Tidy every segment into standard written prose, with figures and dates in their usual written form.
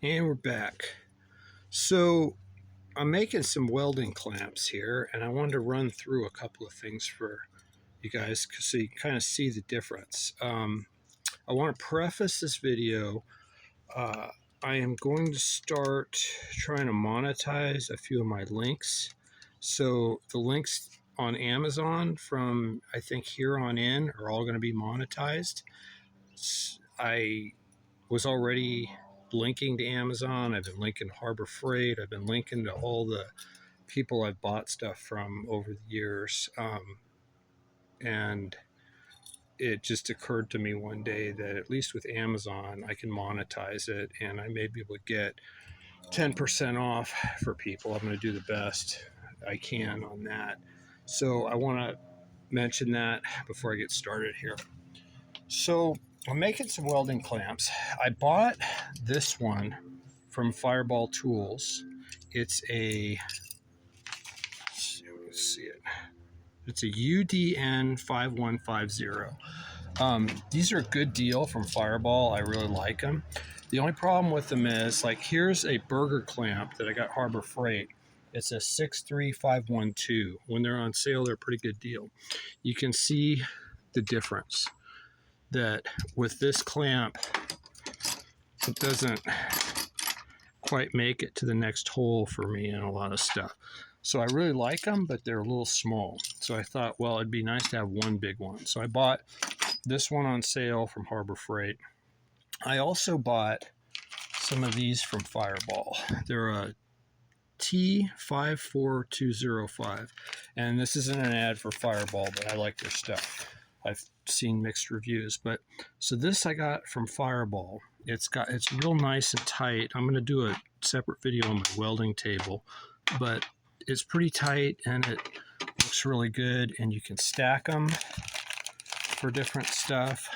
And we're back. So I'm making some welding clamps here, and I wanted to run through a couple of things for you guys so you kind of see the difference. I want to preface this video. I am going to start trying to monetize a few of my links. So the links on Amazon from I think here on in are all going to be monetized. I was already linking to Amazon. I've been linking Harbor Freight. I've been linking to all the people I've bought stuff from over the years. And it just occurred to me one day that at least with Amazon, I can monetize it and I may be able to get 10% off for people. I'm going to do the best I can on that. So I want to mention that before I get started here. So I'm making some welding clamps. I bought this one from Fireball Tools. It's a, let's see it. It's a UDN 5150. These are a good deal from Fireball. I really like them. The only problem with them is, like, here's a Berger clamp that I got Harbor Freight. It's a 63512. When they're on sale, they're a pretty good deal. You can see the difference that with this clamp, it doesn't quite make it to the next hole for me in a lot of stuff. So I really like them, but they're a little small. So I thought, well, it'd be nice to have one big one. So I bought this one on sale from Harbor Freight. I also bought some of these from Fireball. They're a T54205. And this isn't an ad for Fireball, but I like their stuff. I've seen mixed reviews. But so this I got from Fireball. It's real nice and tight. I'm going to do a separate video on my welding table, but it's pretty tight and it looks really good, and you can stack them for different stuff,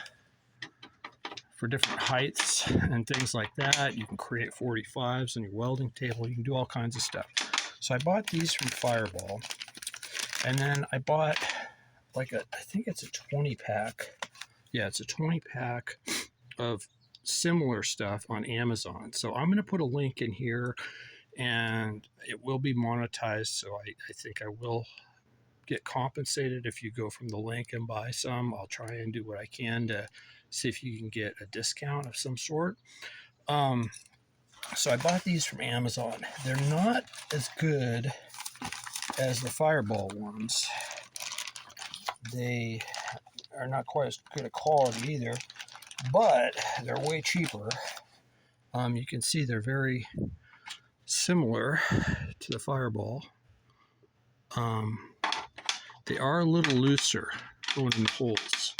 for different heights and things like that. You can create 45s on your welding table. You can do all kinds of stuff. So I bought these from Fireball, and then I bought I think it's a 20 pack. Yeah, it's a 20 pack of similar stuff on Amazon. So I'm going to put a link in here, and it will be monetized. So I think I will get compensated if you go from the link and buy some. I'll try and do what I can to see if you can get a discount of some sort. So I bought these from Amazon. They're not as good as the Fireball ones. They are not quite as good a quality either, but they're way cheaper. You can see they're very similar to the Fireball. They are a little looser going in the holes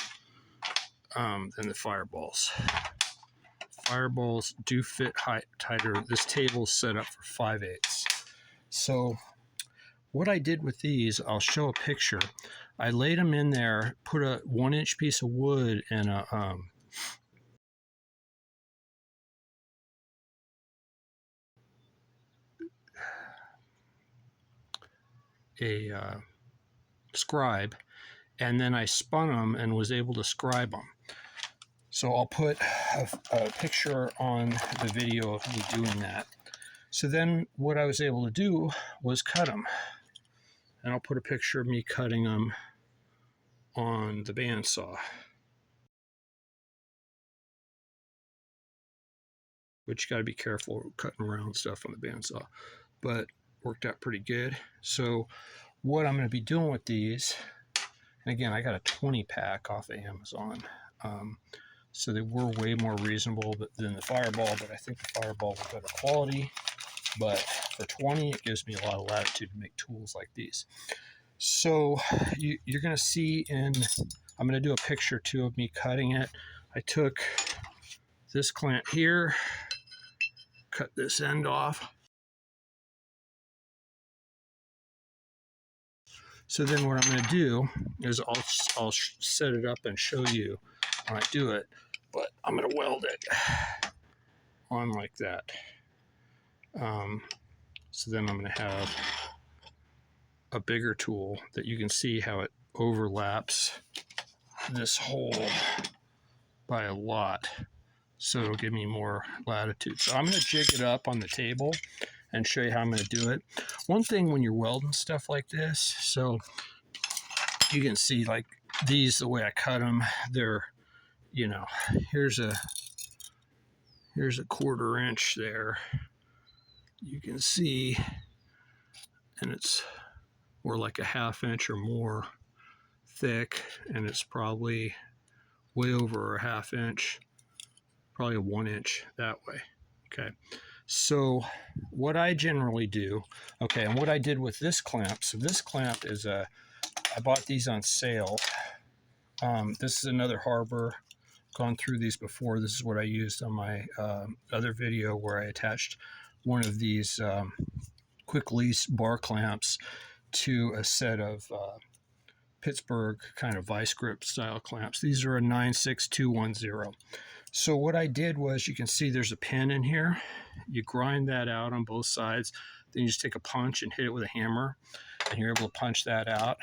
than the Fireballs. Fireballs do fit tighter. This table is set up for 5/8. So what I did with these, I'll show a picture. I laid them in there, put a 1-inch piece of wood and a scribe, and then I spun them and was able to scribe them. So I'll put a picture on the video of me doing that. So then what I was able to do was cut them. And I'll put a picture of me cutting them on the bandsaw, which you got to be careful cutting around stuff on the bandsaw, but worked out pretty good. So what I'm going to be doing with these, and again, I got a 20 pack off of Amazon. So they were way more reasonable than the Fireball, but I think the Fireball was better quality. But for 20, it gives me a lot of latitude to make tools like these. So you're going to see I'm going to do a picture too of me cutting it. I took this clamp here, cut this end off. So then what I'm going to do is I'll set it up and show you when I do it, but I'm going to weld it on like that. So then I'm going to have a bigger tool that you can see how it overlaps this hole by a lot. so it'll give me more latitude. So I'm going to jig it up on the table and show you how I'm going to do it. One thing when you're welding stuff like this, so you can see like these, the way I cut them, they're, you know, here's a 1/4 inch there. You can see, and it's more like a 1/2 inch or more thick, and it's probably way over a 1/2 inch, probably a 1 inch that way. Okay, so what I generally do, okay, and what I did with this clamp, so this clamp is I bought these on sale. This is another Harbor. Gone through these before. This is what I used on my other video where I attached one of these quick lease bar clamps to a set of Pittsburgh kind of vice grip style clamps. These are a 96210. So what I did was, you can see there's a pin in here. You grind that out on both sides. Then you just take a punch and hit it with a hammer, and you're able to punch that out,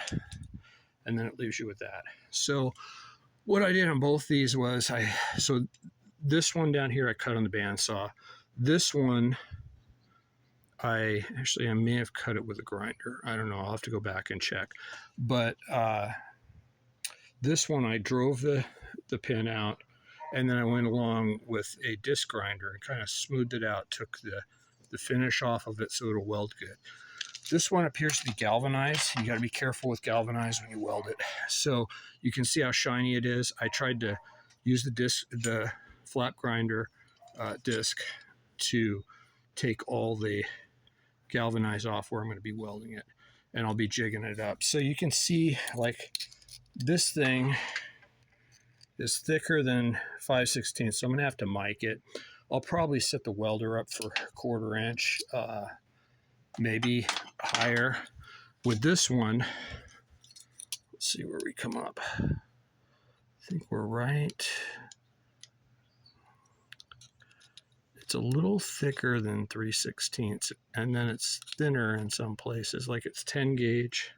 and then it leaves you with that. So what I did on both these was, so this one down here I cut on the bandsaw. This one, I may have cut it with a grinder. I don't know. I'll have to go back and check. But this one I drove the pin out, and then I went along with a disc grinder and kind of smoothed it out, took the finish off of it so it'll weld good. This one appears to be galvanized. You got to be careful with galvanized when you weld it. So you can see how shiny it is. I tried to use the flap grinder disc to take all the galvanized off where I'm going to be welding it, and I'll be jigging it up. So you can see, like, this thing is thicker than 5/16, so I'm going to have to mic it. I'll probably set the welder up for 1/4 inch, maybe higher. With this one, let's see where we come up. I think we're right. It's a little thicker than 3/16, and then it's thinner in some places, like it's 10 gauge. I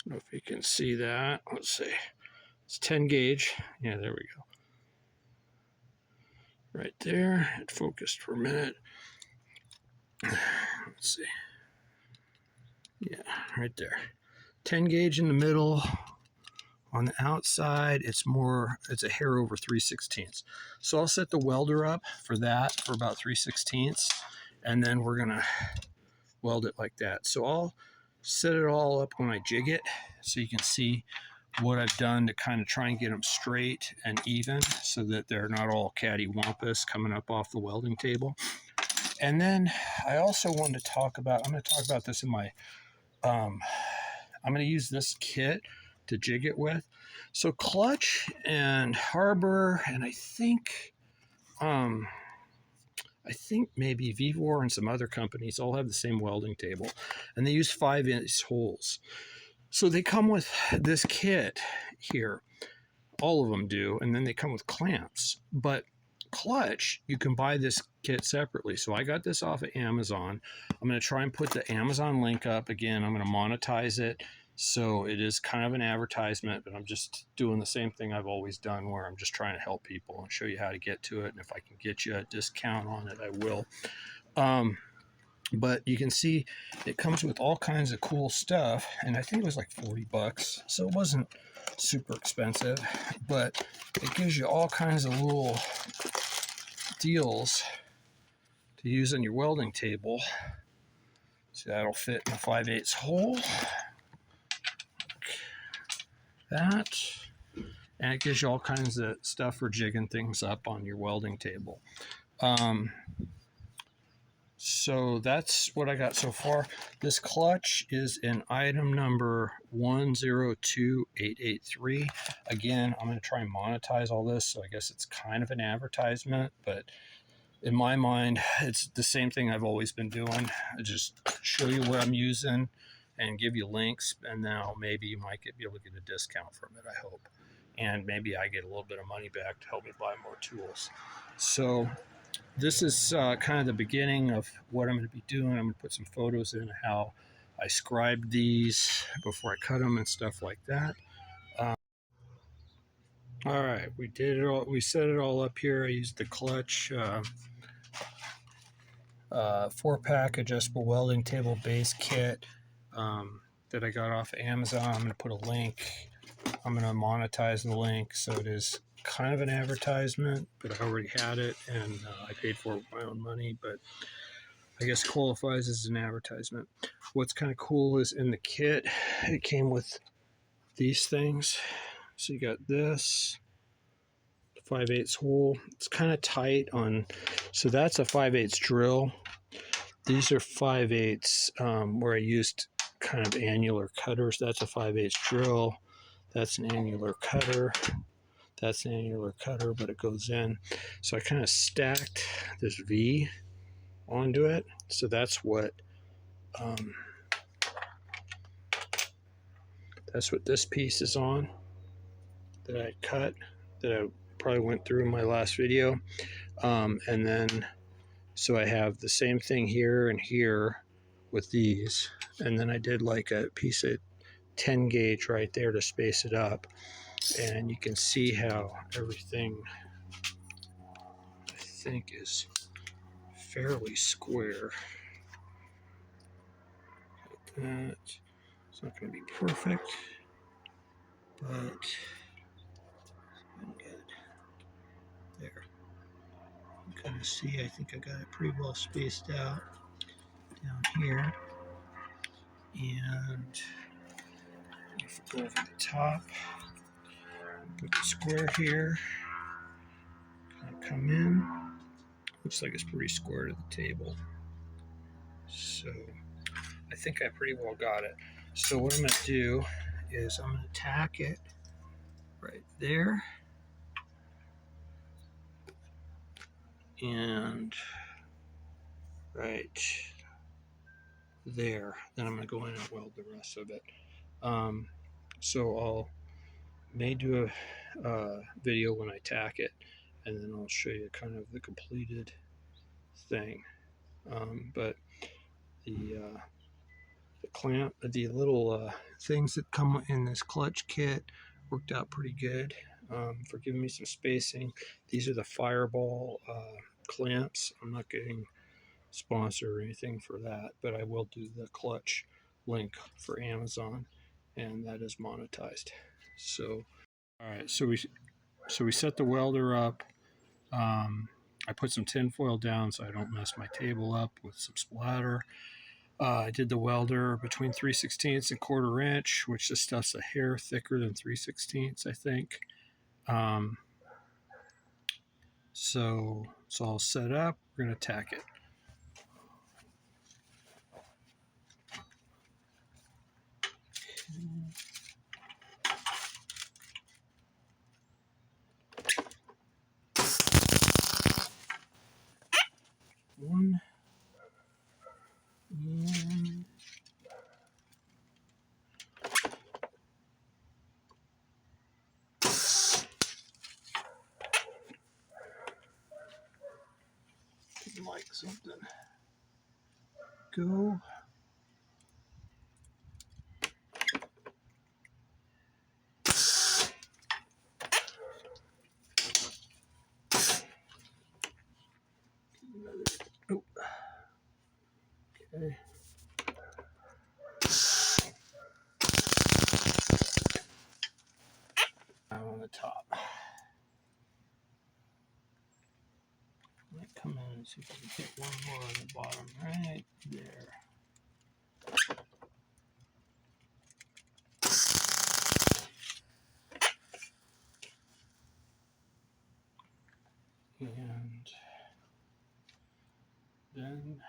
don't know if you can see that. Let's see. It's 10 gauge. Yeah, there we go. Right there. It focused for a minute. Let's see. Yeah, right there. 10 gauge in the middle. On the outside, it's a hair over 3/16. So I'll set the welder up for that for about 3/16, and then we're gonna weld it like that. So I'll set it all up when I jig it, so you can see what I've done to kind of try and get them straight and even, so that they're not all cattywampus coming up off the welding table. And then I also wanted to talk about, I'm going to talk about this in my, I'm going to use this kit to jig it with. So Klutch and Harbor, and I think maybe Vivor and some other companies all have the same welding table, and they use 5-inch holes. So they come with this kit here. All of them do, and then they come with clamps. But Klutch, you can buy this kit separately. So I got this off of Amazon. I'm going to try and put the Amazon link up again. I'm going to monetize it. So it is kind of an advertisement, but I'm just doing the same thing I've always done, where I'm just trying to help people and show you how to get to it. And if I can get you a discount on it, I will. But you can see it comes with all kinds of cool stuff, and I think it was like $40, so it wasn't super expensive, but it gives you all kinds of little deals to use on your welding table. So that'll fit in a 5/8 hole. That, and it gives you all kinds of stuff for jigging things up on your welding table. So that's what I got so far. This Klutch is in item number 102883. Again, I'm going to try and monetize all this, so I guess it's kind of an advertisement, but in my mind, it's the same thing I've always been doing. I just show you what I'm using and give you links, and now maybe you might be able to get a discount from it, I hope. And maybe I get a little bit of money back to help me buy more tools. So this is kind of the beginning of what I'm going to be doing. I'm going to put some photos in of how I scribed these before I cut them and stuff like that. All right, we did it all. We set it all up here. I used the Klutch 4-pack adjustable welding table base kit that I got off of Amazon. I'm going to put a link. I'm going to monetize the link, so it is kind of an advertisement, but I already had it, and I paid for it with my own money, but I guess qualifies as an advertisement. What's kind of cool is in the kit, it came with these things. So you got this 5/8 hole. It's kind of tight on, so that's a 5/8 drill. These are 5/8 where I used kind of annular cutters. That's a 5/8 drill. That's an annular cutter. That's an annular cutter, but it goes in. So I kind of stacked this V onto it. So that's what this piece is on that I cut, that I probably went through in my last video. And then, so I have the same thing here and here with these. And then I did like a piece of 10 gauge right there to space it up. And you can see how everything, I think, is fairly square. Like that. It's not going to be perfect, but I'm good. There. You can kind of see, I think I got it pretty well spaced out down here. And if we go over the top, put the square here, kind of come in. Looks like it's pretty square to the table. So I think I pretty well got it. So what I'm going to do is I'm going to tack it right there and right there. Then I'm going to go in and weld the rest of it. So I'll may do a video when I tack it, and then I'll show you kind of the completed thing. But the clamp, the little things that come in this Klutch kit worked out pretty good for giving me some spacing. These are the Fireball clamps. I'm not getting sponsored or anything for that, but I will do the Klutch link for Amazon, and that is monetized. So, all right, so we set the welder up. I put some tin foil down so I don't mess my table up with some splatter. I did the welder between 3/16 and 1/4 inch, which this stuff's a hair thicker than 3/16, I think. So it's all set up. We're going to tack it. One. And like something. Go. Oh. Okay. On the top. Might come in and see if I can get one more on the bottom right there. And then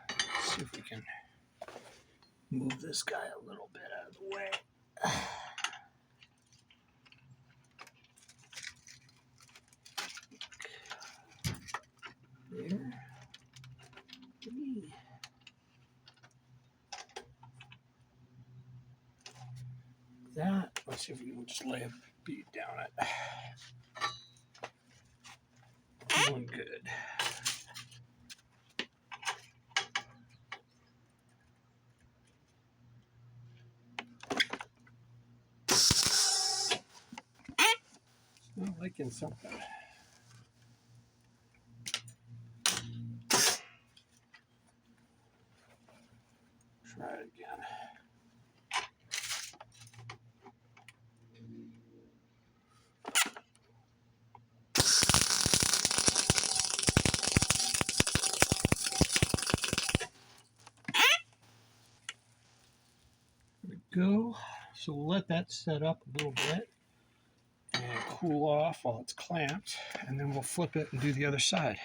let's see if we can move this guy a little bit out of the way. There. That. Let's see if we can just lay a bead down it. Doing good. making something. Try it again. There we go. So we'll let that set up a little bit and cool off while it's clamped, and then we'll flip it and do the other side.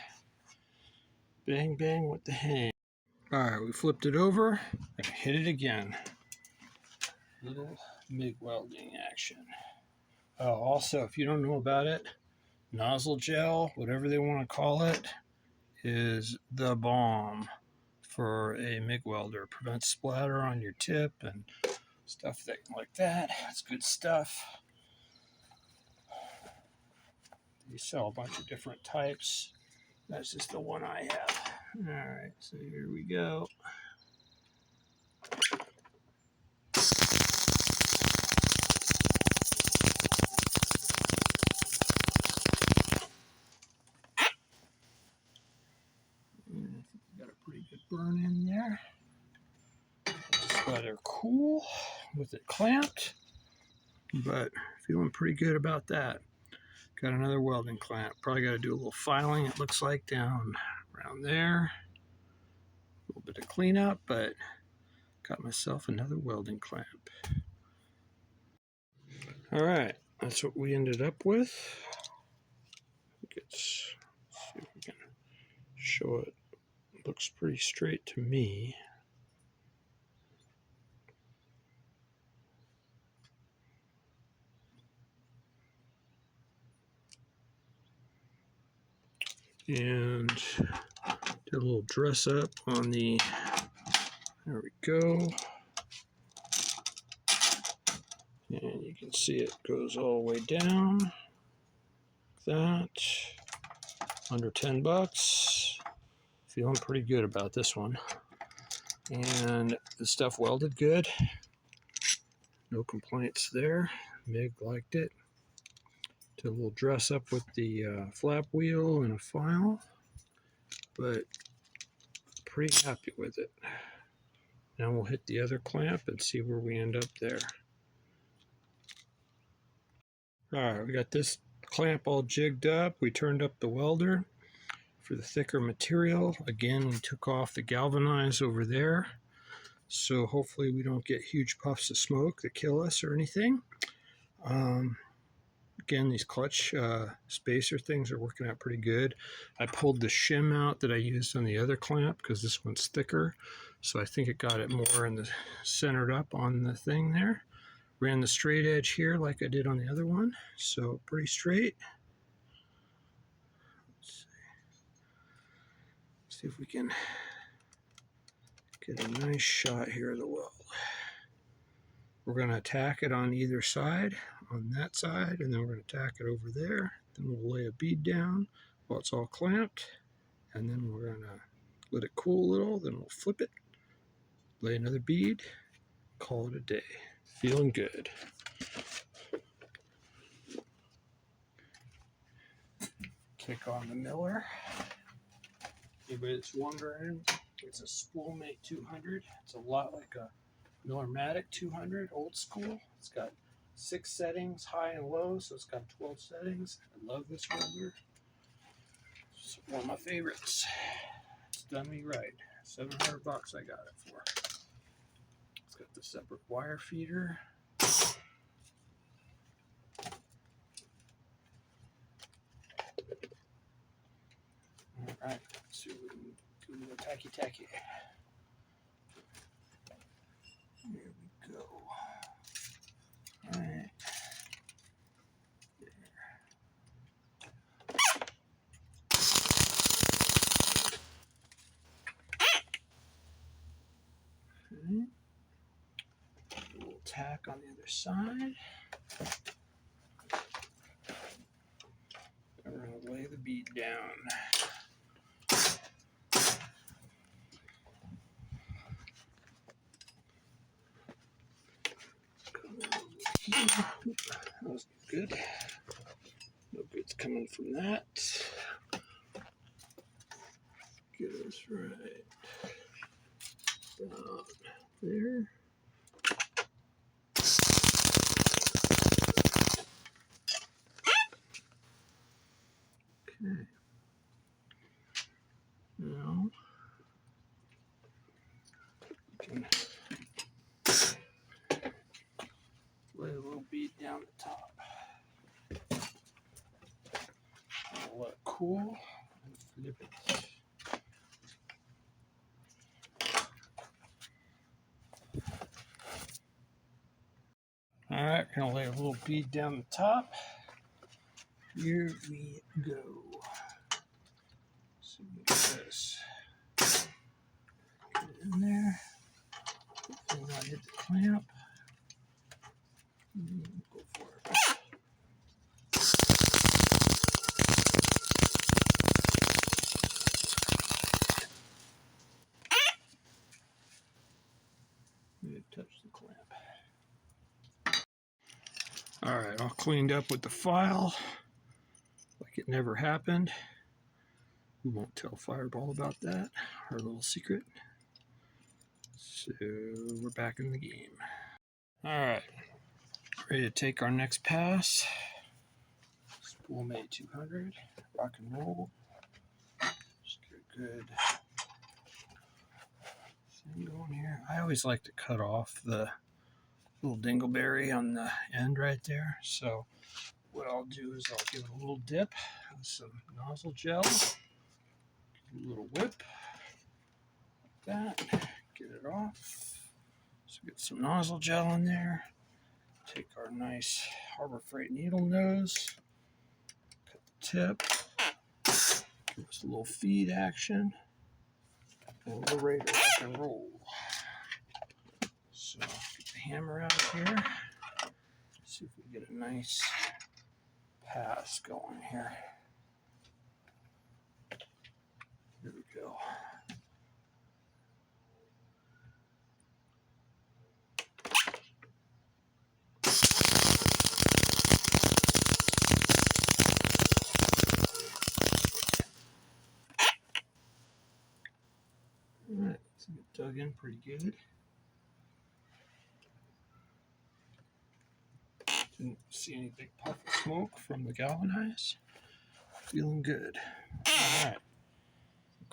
Bang, bang with the hang. All right, we flipped it over and hit it again. Little MIG welding action. Also, if you don't know about it, nozzle gel, whatever they want to call it, is the bomb for a MIG welder. Prevents splatter on your tip and stuff like that. It's good stuff. They sell a bunch of different types. That's just the one I have. All right, so here we go. Got a pretty good burn in there. Just let her cool with it clamped, but feeling pretty good about that. Got another welding clamp. Probably got to do a little filing, it looks like, down around there. A little bit of cleanup, but got myself another welding clamp. All right, that's what we ended up with. Let's see if we can show it. Looks pretty straight to me. And did a little dress up on the, there we go. And you can see it goes all the way down. Like that. Under 10 bucks. Feeling pretty good about this one. And the stuff welded good. No complaints there. MIG liked it. Did a little dress up with the flap wheel and a file. But pretty happy with it. Now we'll hit the other clamp and see where we end up there. Alright, we got this clamp all jigged up. We turned up the welder for the thicker material. Again, we took off the galvanized over there. So hopefully we don't get huge puffs of smoke that kill us or anything. Again, these clutch spacer things are working out pretty good. I pulled the shim out that I used on the other clamp because this one's thicker. So I think it got it more in the centered up on the thing there. Ran the straight edge here like I did on the other one. So pretty straight. Let's see if we can get a nice shot here of the weld. We're going to attack it on either side, on that side, and then we're going to tack it over there. Then we'll lay a bead down while it's all clamped, and then we're going to let it cool a little, then we'll flip it, lay another bead, call it a day. Feeling good. Kick on the Miller. Anybody that's wondering, it's a Spoolmate 200. It's a lot like a Millermatic 200, old school. It's got 6 settings, high and low, so it's got 12 settings. I love this welder. It's one of my favorites. It's done me right. 700 bucks I got it for. It's got the separate wire feeder. All right, let's see what we can do. A little tacky. Here we go. All right. There. Okay. A little tack on the other side. And we're going to lay the bead down. That was good. No good coming from that. Goes right about there. Okay. Now you can lay a little bead down the top. I'll let it cool and flip it. All right, gonna lay a little bead down the top. Here we go. So we get this. Get it in there. Hopefully not hit the clamp. Go for it. Touch the clamp. All right, all cleaned up with the file, like it never happened. We won't tell Fireball about that, our little secret. So we're back in the game. All right, ready to take our next pass. Spoolmate 200, rock and roll. Just get a good thing going here. I always like to cut off the little dingleberry on the end right there. So what I'll do is I'll give it a little dip with some nozzle gel, give it a little whip like that, get it off. So get some nozzle gel in there. Take our nice Harbor Freight needle nose, cut the tip, give us a little feed action, and we're ready to rock and roll. So get the hammer out here, see if we get a nice pass going here. Here we go. All right, so it dug in pretty good. Didn't see any big puff of smoke from the galvanize. Feeling good. All right,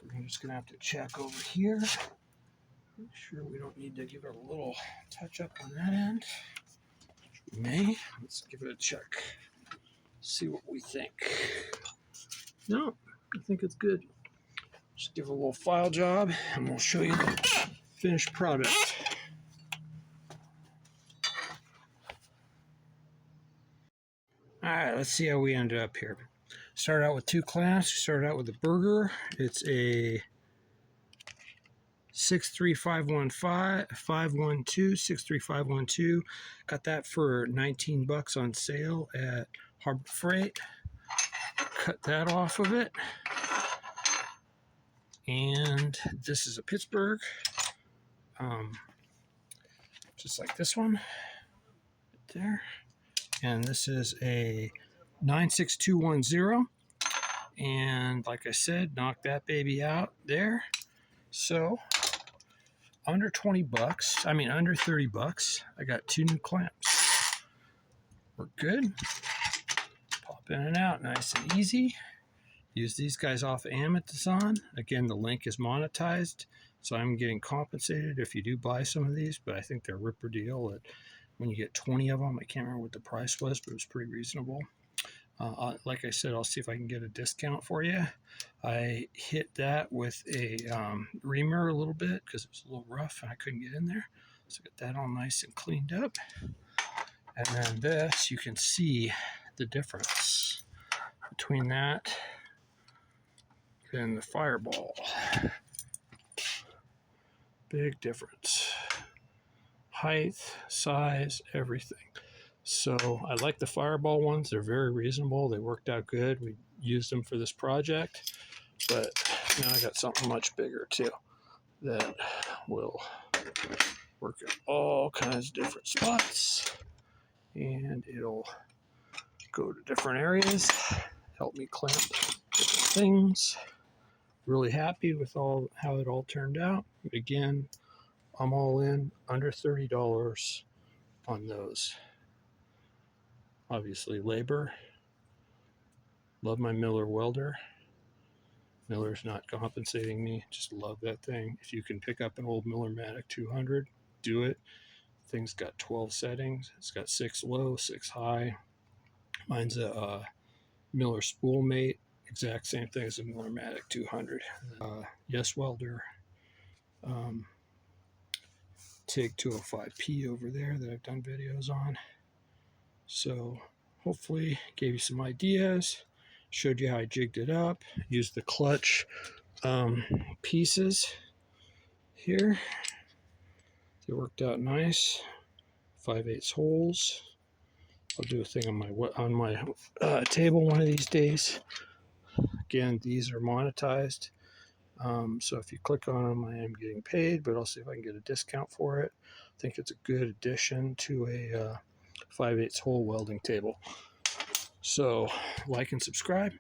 we're just gonna have to check over here. Make sure we don't need to give it a little touch up on that end. We may. Let's give it a check. See what we think. No, I think it's good. Just give it a little file job and we'll show you the finished product. All right, let's see how we ended up here. Started out with two clamps. We started out with the Berger. It's a 63512. Got that for 19 bucks on sale at Harbor Freight. Cut that off of it. And this is a Pittsburgh. Just like this one. Right there. And this is a 96210. And like I said, knock that baby out there. So under 20 bucks, I mean under 30 bucks, I got two new clamps. We're good. Pop in and out, nice and easy. Use these guys off of Amazon. Again, the link is monetized, so I'm getting compensated if you do buy some of these, but I think they're a ripper deal. When you get 20 of them, I can't remember what the price was, but it was pretty reasonable. Like I said, I'll see if I can get a discount for you. I hit that with a reamer a little bit because it was a little rough and I couldn't get in there. So get that all nice and cleaned up. And then this, you can see the difference between that and the Fireball. Big difference. Height, size, everything. So I like the Fireball ones. They're very reasonable. They worked out good. We used them for this project, but now I got something much bigger too that will work in all kinds of different spots, and it'll go to different areas. help me clamp things. Really happy with how it all turned out. Again, I'm all in, under $30 on those. Obviously labor. Love my Miller welder. Miller's not compensating me. Just love that thing. If you can pick up an old Millermatic 200, do it. Thing's got 12 settings. It's got 6 low, 6 high. Mine's a Miller Spoolmate. Exact same thing as a Millermatic 200. Yes welder. TIG 205P over there that I've done videos on. So hopefully gave you some ideas. Showed you how I jigged it up. Used the Klutch pieces here. They worked out nice. 5/8 holes. I'll do a thing on my table one of these days. Again, these are monetized. So if you click on them, I am getting paid, but I'll see if I can get a discount for it. I think it's a good addition to a 5/8 hole welding table. So like and subscribe.